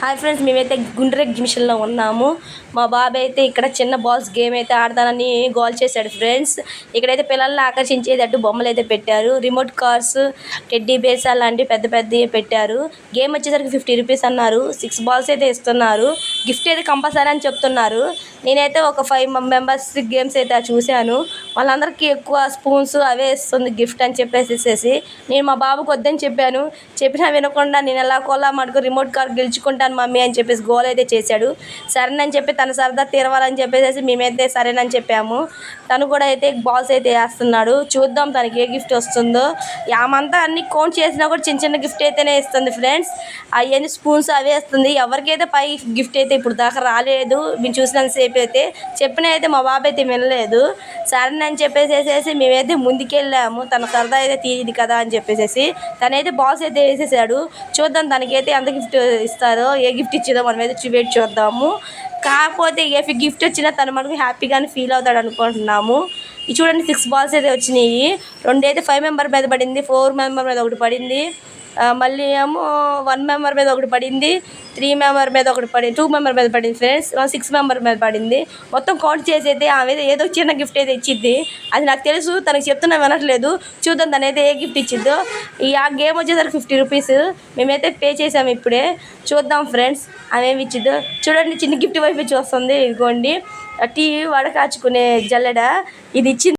Hi friends, మేమైతే గుండ్ర ఎగ్జిబిషన్లో ఉన్నాము. మా బాబు అయితే ఇక్కడ చిన్న బాల్స్ గేమ్ అయితే ఆడతానని గోల్ చేశాడు ఫ్రెండ్స్. ఇక్కడైతే పిల్లల్ని ఆకర్షించేటట్టు బొమ్మలు అయితే పెట్టారు. రిమోట్ కార్స్, టెడ్డీ బేర్స్ అలాంటివి పెద్ద పెద్దవి పెట్టారు. గేమ్ వచ్చేసరికి 50 రూపీస్ అన్నారు. 6 బాల్స్ అయితే ఇస్తున్నారు. గిఫ్ట్ అయితే కంపల్సరీ అని చెప్తున్నారు. నేనైతే ఒక 5 మెంబర్స్ గేమ్స్ అయితే చూశాను. వాళ్ళందరికీ ఎక్కువ స్పూన్స్ అవే ఇస్తుంది గిఫ్ట్ అని చెప్పేసి నేను మా బాబుకి వద్దని చెప్పినా వినకుండా నేను ఎలా కోలా మటుకు రిమోట్ కార్ గెలుచుకుంటాను మమ్మీ అని చెప్పేసి గోల్ అయితే చేశాడు. సరేనని చెప్పి తన సరదా తీరవాలని చెప్పేసి మేమైతే సరేనని చెప్పాము. తను కూడా అయితే బాల్స్ అయితే వేస్తున్నాడు. చూద్దాం తనకి ఏ గిఫ్ట్ వస్తుందో. ఆమంతా అన్ని కౌంట్ చేసినా కూడా చిన్న చిన్న గిఫ్ట్ అయితేనే ఇస్తుంది ఫ్రెండ్స్. అవన్నీ స్పూన్స్ అవే ఇస్తుంది. ఎవరికైతే పై గిఫ్ట్ అయితే ఇప్పుడు దాకా రాలేదు. మేము చూసినంత సేపు అయితే చెప్పినా అయితే మా బాబు అయితే వినలేదు. సరేనని చెప్పేసి మేమైతే ముందుకెళ్ళాము. తన సరదా అయితే తీయదు కదా అని చెప్పేసి తనైతే బాల్స్ అయితే వేసేసాడు. చూద్దాం తనకైతే ఎంత గిఫ్ట్ ఇస్తారో, ఏ గిఫ్ట్ ఇచ్చిందో మనం అయితే వెయిట్ చూద్దాము. కాకపోతే ఏ గిఫ్ట్ వచ్చినా తను మనకు హ్యాపీగానే ఫీల్ అవుతాడు అనుకుంటున్నాము. చూడండి 6 బాల్స్ అయితే వచ్చినాయి. 2 అయితే 5 మెంబర్ మీద పడింది, 4 మెంబర్ మీద ఒకటి పడింది, మళ్ళీ ఏమో 1 మెంబర్ మీద ఒకటి పడింది, 3 మెంబర్ మీద ఒకటి పడింది, 2 మెంబర్ మీద పడింది ఫ్రెండ్స్, 6 మెంబర్ మీద పడింది. మొత్తం కౌంట్ చేసి అయితే ఆమె ఏదో చిన్న గిఫ్ట్ అయితే ఇచ్చిద్ది. అది నాకు తెలుసు, తనకు చెప్తున్నా వినట్లేదు. చూద్దాం తనైతే ఏ గిఫ్ట్ ఇచ్చిద్దో. ఆ గేమ్ వచ్చేసరికి 50 రూపీస్ మేమైతే పే చేసాము ఇప్పుడే. చూద్దాం ఫ్రెండ్స్ ఆమె ఏమి ఇచ్చిద్దో. చూడండి చిన్న గిఫ్ట్ వైపు చూస్తుంది. ఇదిగోండి టీ వడకాచుకునే జల్లెడ ఇది ఇచ్చింది.